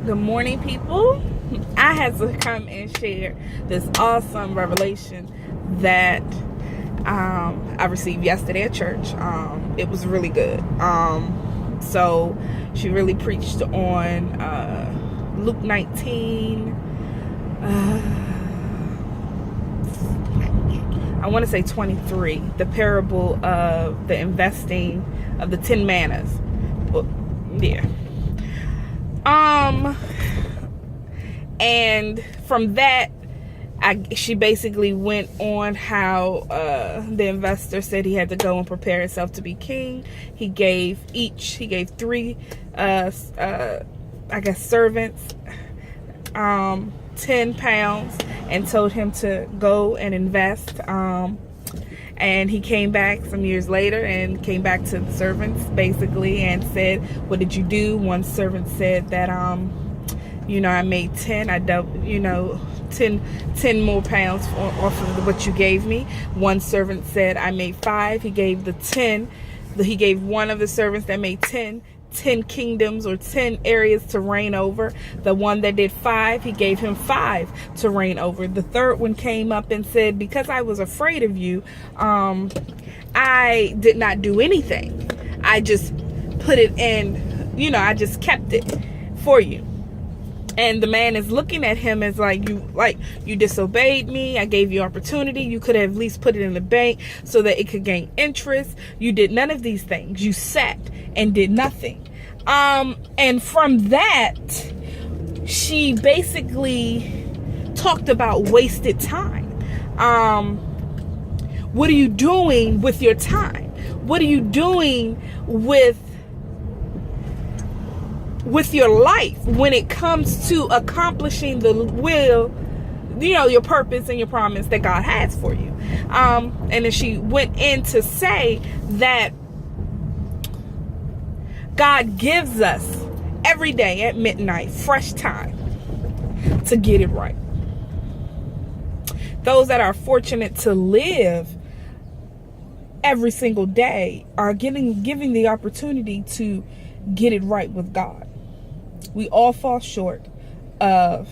Good morning, people. I had to come and share this awesome revelation that I received yesterday at church. It was really good. So she really preached on Luke 19. I want to say 23, the parable of the investing of the 10 mannas. Well, yeah. And from that, she basically went on how the investor said he had to go and prepare himself to be king. He gave three, I guess, servants 10 pounds and told him to go and invest. And he came back some years later and came back to the servants basically and said, "What did you do?" One servant said that, I made 10. I doubled, 10 more pounds off of what you gave me. One servant said, "I made 5. He gave the 10. He gave one of the servants that made 10 kingdoms or 10 areas to reign over. The one that did 5, he gave him 5 to reign over. The third one came up and said, "Because I was afraid of you, I did not do anything. I just put it in, I just kept it for you." And the man is looking at him as you disobeyed me. I gave you opportunity. You could have at least put it in the bank so that it could gain interest. You did none of these things. You sat and did nothing. And from that, she basically talked about wasted time. What are you doing with your time? What are you doing with your life when it comes to accomplishing the will, your purpose and your promise that God has for you? And then she went in to say that God gives us every day at midnight fresh time to get it right. Those that are fortunate to live every single day are giving the opportunity to get it right with God. We all fall short of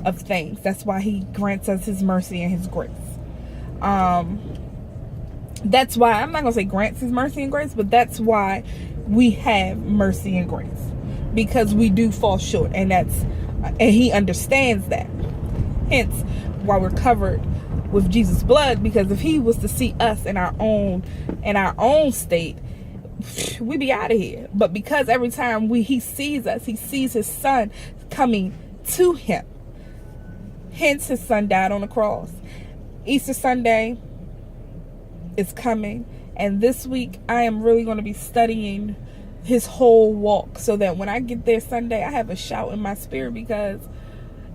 things. That's why he grants us his mercy and his grace. That's why, I'm not going to say grants his mercy and grace, but that's why we have mercy and grace. Because we do fall short, and he understands that. Hence, why we're covered with Jesus' blood, because if he was to see us in our own state, we'd be out of here. But because every time he sees us, he sees his son coming to him. Hence, his son died on the cross. Easter Sunday is coming, and this week I am really going to be studying his whole walk, so that when I get there Sunday, I have a shout in my spirit. Because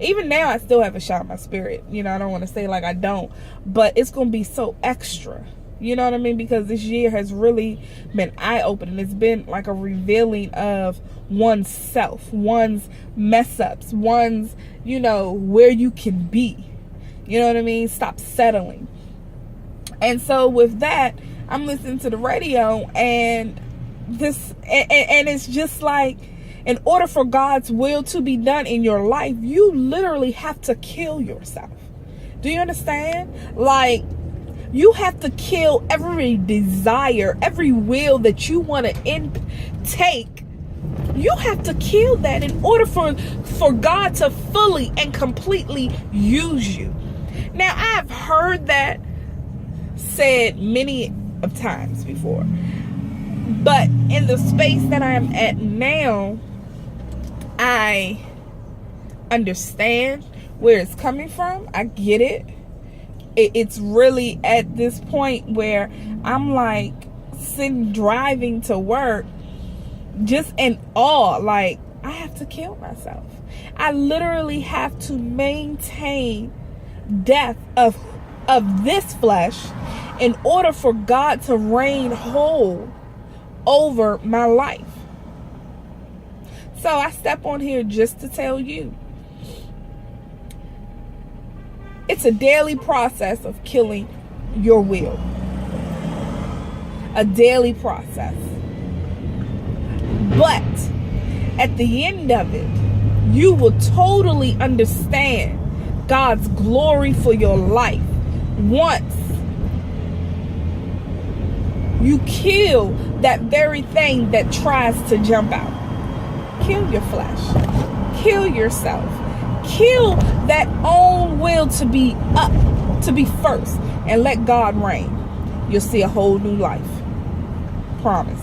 even now I still have a shout in my spirit. I don't want to say like I don't, but it's going to be so extra. You know what I mean? Because this year has really been eye-opening. It's been like a revealing of oneself, one's mess-ups, one's, where you can be. You know what I mean? Stop settling. And so with that, I'm listening to the radio, and it's just like, in order for God's will to be done in your life, you literally have to kill yourself. Do you understand? Like, you have to kill every desire, every will that you want to intake. You have to kill that in order for God to fully and completely use you. Now, I've heard that said many of times before. But in the space that I am at now, I understand where it's coming from. I get it. It's really at this point where I'm like driving to work just in awe. Like, I have to kill myself. I literally have to maintain death of this flesh in order for God to reign whole over my life. So I step on here just to tell you, it's a daily process of killing your will. A daily process. But at the end of it, you will totally understand God's glory for your life once you kill that very thing that tries to jump out. Kill your flesh. Kill yourself. Kill that own will to be up, to be first, and let God reign. You'll see a whole new life. Promise.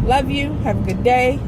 Love you. Have a good day.